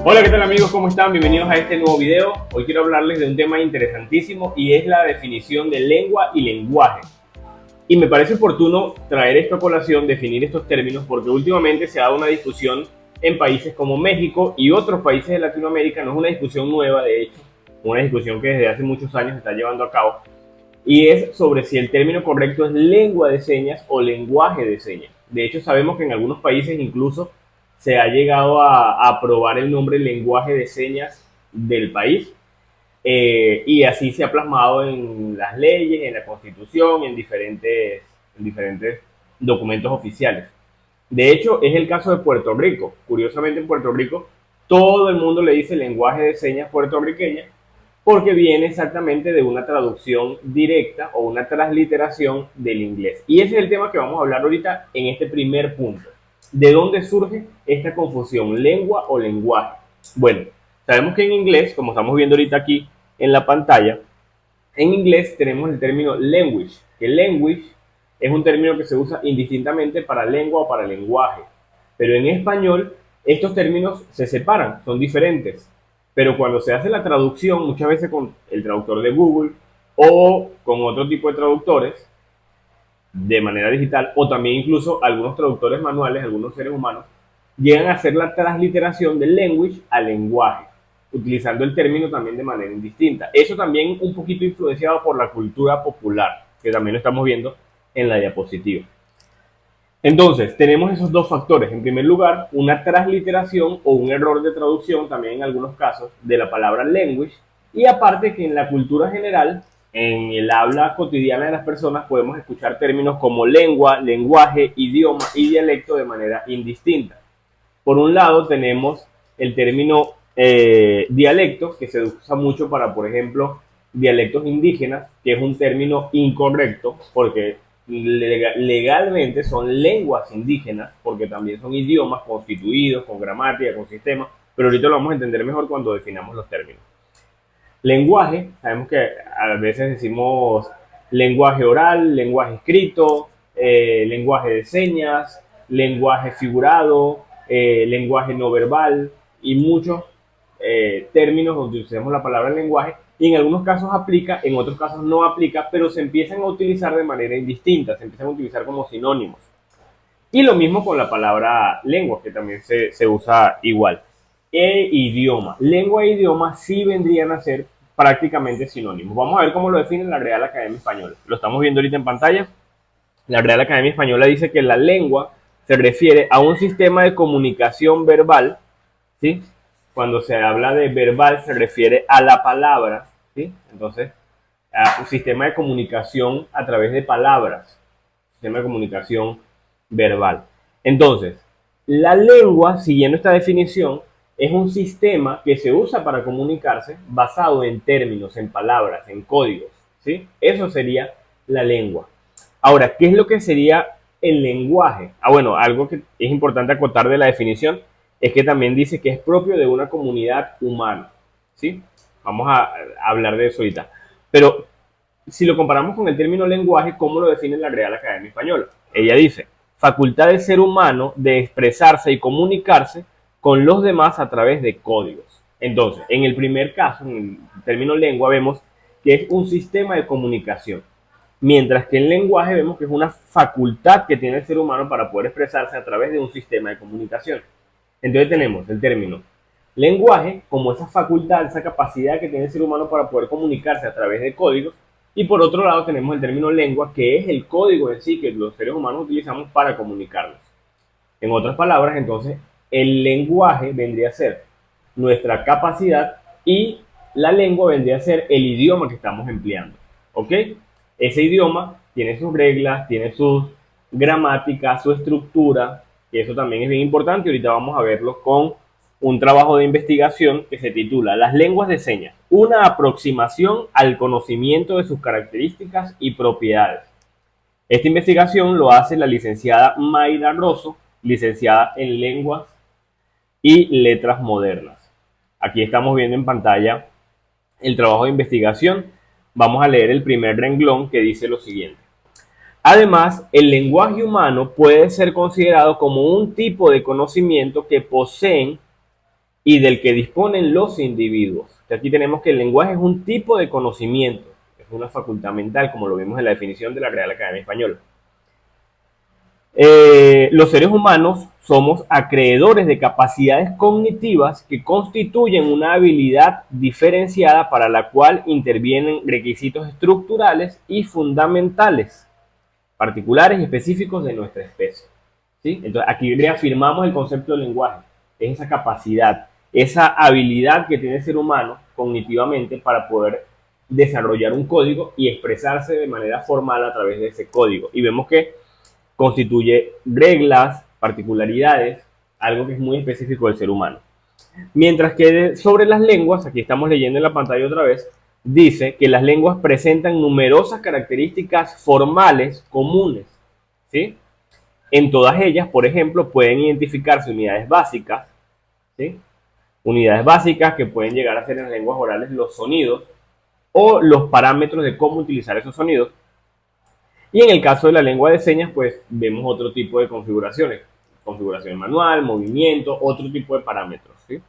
Hola, ¿qué tal amigos? ¿Cómo están? Bienvenidos a este nuevo video. Hoy quiero hablarles de un tema interesantísimo y es la definición de lengua y lenguaje. Y me parece oportuno traer esto a colación, definir estos términos, porque últimamente se ha dado una discusión en países como México y otros países de Latinoamérica. No es una discusión nueva, de hecho, una discusión que desde hace muchos años se está llevando a cabo, y es sobre si el término correcto es lengua de señas o lenguaje de señas. De hecho, sabemos que en algunos países incluso se ha llegado a aprobar el nombre lenguaje de señas del país, y así se ha plasmado en las leyes, en la constitución, en diferentes documentos oficiales. De hecho, es el caso de Puerto Rico. Curiosamente, en Puerto Rico todo el mundo le dice lenguaje de señas puertorriqueña porque viene exactamente de una traducción directa o una transliteración del inglés. Y ese es el tema que vamos a hablar ahorita en este primer punto. ¿De dónde surge esta confusión, lengua o lenguaje? Bueno, sabemos que en inglés, como estamos viendo ahorita aquí en la pantalla, en inglés tenemos el término language, que language es un término que se usa indistintamente para lengua o para lenguaje. Pero en español estos términos se separan, son diferentes. Pero cuando se hace la traducción, muchas veces con el traductor de Google o con otro tipo de traductores de manera digital, o también incluso algunos traductores manuales, algunos seres humanos, llegan a hacer la transliteración del language al lenguaje, utilizando el término también de manera indistinta. Eso también un poquito influenciado por la cultura popular, que también lo estamos viendo en la diapositiva. Entonces, tenemos esos dos factores. En primer lugar, una transliteración o un error de traducción, también en algunos casos, de la palabra language. Y aparte que en la cultura general, en el habla cotidiana de las personas, podemos escuchar términos como lengua, lenguaje, idioma y dialecto de manera indistinta. Por un lado, tenemos el término dialecto, que se usa mucho para, por ejemplo, dialectos indígenas, que es un término incorrecto, porque legalmente son lenguas indígenas, porque también son idiomas constituidos, con gramática, con sistema, pero ahorita lo vamos a entender mejor cuando definamos los términos. Lenguaje, sabemos que a veces decimos lenguaje oral, lenguaje escrito, lenguaje de señas, lenguaje figurado, lenguaje no verbal y muchos términos donde usamos la palabra lenguaje, y en algunos casos aplica, en otros casos no aplica, pero se empiezan a utilizar de manera indistinta, se empiezan a utilizar como sinónimos. Y lo mismo con la palabra lengua, que también se usa igual. Idioma. Lengua e idioma sí vendrían a ser prácticamente sinónimos. Vamos a ver cómo lo define la Real Academia Española. Lo estamos viendo ahorita en pantalla. La Real Academia Española dice que la lengua se refiere a un sistema de comunicación verbal, ¿sí? Cuando se habla de verbal se refiere a la palabra, ¿sí? Entonces, a un sistema de comunicación a través de palabras, sistema de comunicación verbal. Entonces, la lengua, siguiendo esta definición, es un sistema que se usa para comunicarse basado en términos, en palabras, en códigos, ¿sí? Eso sería la lengua. Ahora, ¿qué es lo que sería el lenguaje? Bueno, algo que es importante acotar de la definición es que también dice que es propio de una comunidad humana, ¿sí? Vamos a hablar de eso ahorita. Pero si lo comparamos con el término lenguaje, ¿cómo lo define la Real Academia Española? Ella dice, facultad del ser humano de expresarse y comunicarse con los demás a través de códigos. Entonces, en el primer caso, en el término lengua, vemos que es un sistema de comunicación, mientras que el lenguaje vemos que es una facultad que tiene el ser humano para poder expresarse a través de un sistema de comunicación. Entonces tenemos el término lenguaje como esa facultad, esa capacidad que tiene el ser humano para poder comunicarse a través de códigos, y por otro lado tenemos el término lengua, que es el código en sí que los seres humanos utilizamos para comunicarnos. En otras palabras, entonces, el lenguaje vendría a ser nuestra capacidad y la lengua vendría a ser el idioma que estamos empleando. ¿Ok? Ese idioma tiene sus reglas, tiene sus gramáticas, su estructura, y eso también es bien importante. Ahorita vamos a verlo con un trabajo de investigación que se titula Las lenguas de señas, una aproximación al conocimiento de sus características y propiedades. Esta investigación lo hace la licenciada Mayra Rosso, licenciada en Lenguas y Letras Modernas. Aquí estamos viendo en pantalla el trabajo de investigación. Vamos a leer el primer renglón que dice lo siguiente. Además, el lenguaje humano puede ser considerado como un tipo de conocimiento que poseen y del que disponen los individuos. Aquí tenemos que el lenguaje es un tipo de conocimiento, es una facultad mental, como lo vimos en la definición de la Real Academia Española. Los seres humanos somos acreedores de capacidades cognitivas que constituyen una habilidad diferenciada para la cual intervienen requisitos estructurales y fundamentales, particulares y específicos de nuestra especie. ¿Sí? Entonces, aquí reafirmamos el concepto del lenguaje, es esa capacidad, esa habilidad que tiene el ser humano cognitivamente para poder desarrollar un código y expresarse de manera formal a través de ese código. Y vemos que constituye reglas, particularidades, algo que es muy específico del ser humano. Mientras que sobre las lenguas, aquí estamos leyendo en la pantalla otra vez, dice que las lenguas presentan numerosas características formales comunes, ¿sí? En todas ellas, por ejemplo, pueden identificarse unidades básicas, ¿sí? Unidades básicas que pueden llegar a ser en las lenguas orales los sonidos o los parámetros de cómo utilizar esos sonidos. Y en el caso de la lengua de señas, pues vemos otro tipo de configuraciones. Configuración manual, movimiento, otro tipo de parámetros, ¿sí?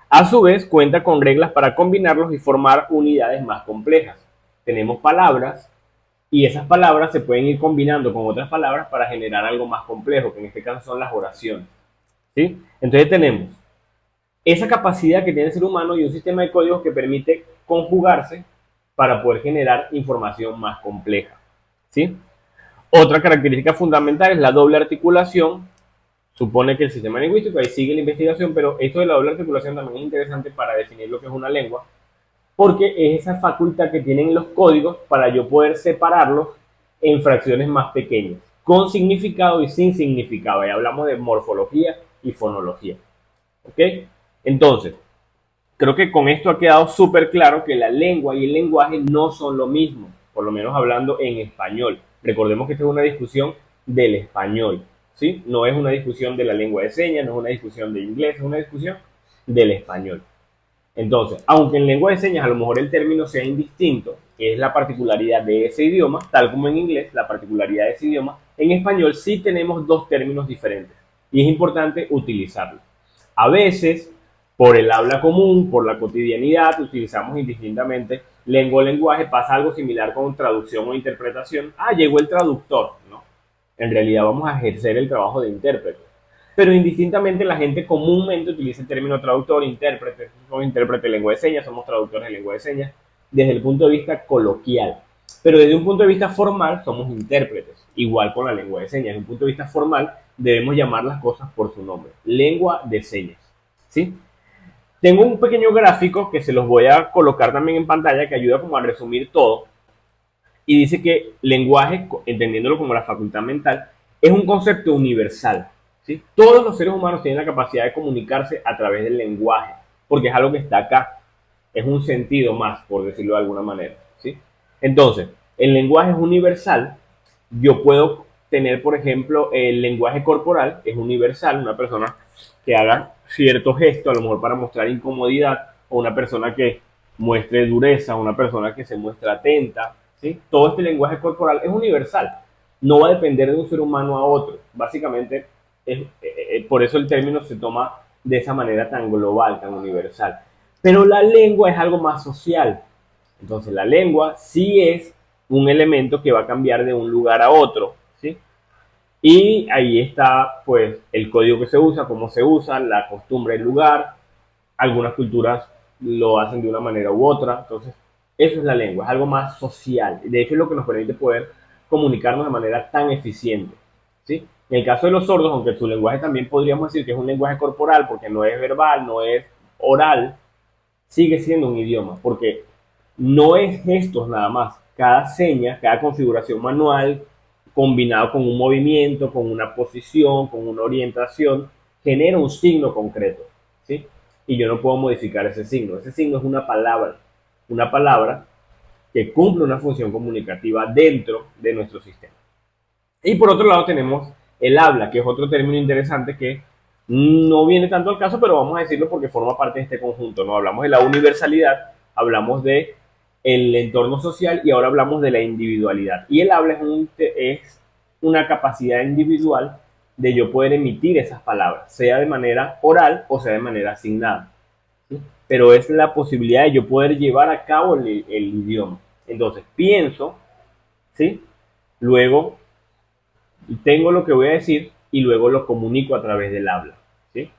A su vez, cuenta con reglas para combinarlos y formar unidades más complejas. Tenemos palabras y esas palabras se pueden ir combinando con otras palabras para generar algo más complejo, que en este caso son las oraciones, ¿sí? Entonces tenemos esa capacidad que tiene el ser humano y un sistema de códigos que permite conjugarse para poder generar información más compleja, ¿sí? Otra característica fundamental es la doble articulación. Supone que el sistema lingüístico, ahí sigue la investigación, pero esto de la doble articulación también es interesante para definir lo que es una lengua, porque es esa facultad que tienen los códigos para yo poder separarlos en fracciones más pequeñas, con significado y sin significado. Ahí hablamos de morfología y fonología. ¿Ok? Entonces, creo que con esto ha quedado súper claro que la lengua y el lenguaje no son lo mismo, por lo menos hablando en español. Recordemos que esta es una discusión del español, ¿sí? No es una discusión de la lengua de señas, no es una discusión de inglés, es una discusión del español. Entonces, aunque en lengua de señas a lo mejor el término sea indistinto, es la particularidad de ese idioma, tal como en inglés, la particularidad de ese idioma, en español sí tenemos dos términos diferentes y es importante utilizarlos. A veces, por el habla común, por la cotidianidad, utilizamos indistintamente lengua o lenguaje, pasa algo similar con traducción o interpretación. Ah, llegó el traductor, ¿no? En realidad vamos a ejercer el trabajo de intérprete. Pero indistintamente la gente comúnmente utiliza el término traductor, intérprete, somos intérprete de lengua de señas, somos traductores de lengua de señas, desde el punto de vista coloquial. Pero desde un punto de vista formal somos intérpretes, igual con la lengua de señas. Desde un punto de vista formal debemos llamar las cosas por su nombre, lengua de señas, ¿sí? Tengo un pequeño gráfico que se los voy a colocar también en pantalla que ayuda como a resumir todo y dice que lenguaje, entendiéndolo como la facultad mental, es un concepto universal, ¿sí? Todos los seres humanos tienen la capacidad de comunicarse a través del lenguaje, porque es algo que está acá, es un sentido más, por decirlo de alguna manera, ¿sí? Entonces, el lenguaje es universal. Yo puedo tener, por ejemplo, el lenguaje corporal, es universal, una persona que haga cierto gesto, a lo mejor para mostrar incomodidad, o una persona que muestre dureza, una persona que se muestra atenta, ¿sí? Todo este lenguaje corporal es universal, no va a depender de un ser humano a otro. Básicamente, por eso el término se toma de esa manera tan global, tan universal. Pero la lengua es algo más social. Entonces, la lengua sí es un elemento que va a cambiar de un lugar a otro, ¿sí? Y ahí está, pues, el código que se usa, cómo se usa, la costumbre del lugar. Algunas culturas lo hacen de una manera u otra. Entonces, eso es la lengua, es algo más social. De hecho, es lo que nos permite poder comunicarnos de manera tan eficiente, ¿sí? En el caso de los sordos, aunque su lenguaje también podríamos decir que es un lenguaje corporal, porque no es verbal, no es oral, sigue siendo un idioma, porque no es gestos nada más. Cada seña, cada configuración manual, combinado con un movimiento, con una posición, con una orientación, genera un signo concreto, ¿sí? Y yo no puedo modificar ese signo. Ese signo es una palabra que cumple una función comunicativa dentro de nuestro sistema. Y por otro lado tenemos el habla, que es otro término interesante que no viene tanto al caso, pero vamos a decirlo porque forma parte de este conjunto, ¿no? Hablamos de la universalidad, hablamos de el entorno social y ahora hablamos de la individualidad. Y el habla es una capacidad individual de yo poder emitir esas palabras, sea de manera oral o sea de manera asignada. pero es la posibilidad de yo poder llevar a cabo el idioma. Entonces, pienso, ¿sí? Luego tengo lo que voy a decir y luego lo comunico a través del habla, ¿sí?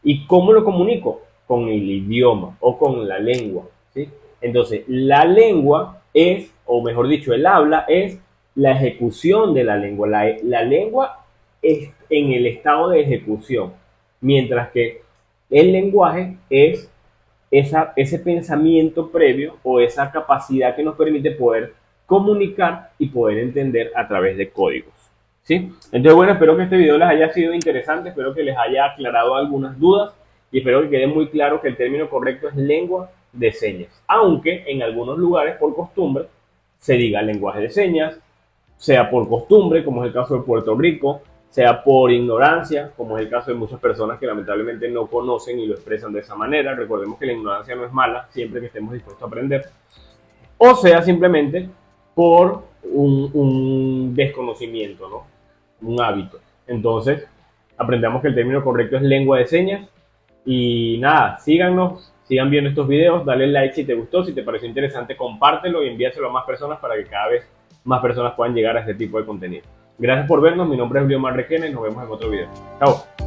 ¿Y cómo lo comunico? Con el idioma o con la lengua, ¿sí? Entonces, la lengua es, o mejor dicho, el habla es la ejecución de la lengua. La lengua es en el estado de ejecución, mientras que el lenguaje es ese pensamiento previo o esa capacidad que nos permite poder comunicar y poder entender a través de códigos. ¿Sí? Entonces, bueno, espero que este video les haya sido interesante, espero que les haya aclarado algunas dudas y espero que quede muy claro que el término correcto es lengua de señas, aunque en algunos lugares por costumbre se diga lenguaje de señas, sea por costumbre, como es el caso de Puerto Rico, sea por ignorancia, como es el caso de muchas personas que lamentablemente no conocen y lo expresan de esa manera. Recordemos que la ignorancia no es mala, siempre que estemos dispuestos a aprender. O sea simplemente por un desconocimiento, ¿no? Un hábito. Entonces, aprendamos que el término correcto es lengua de señas. Y nada, síganos, sigan viendo estos videos, dale like si te gustó, si te pareció interesante, compártelo y envíaselo a más personas para que cada vez más personas puedan llegar a este tipo de contenido. Gracias por vernos, mi nombre es Leomar Requena y nos vemos en otro video. Chao.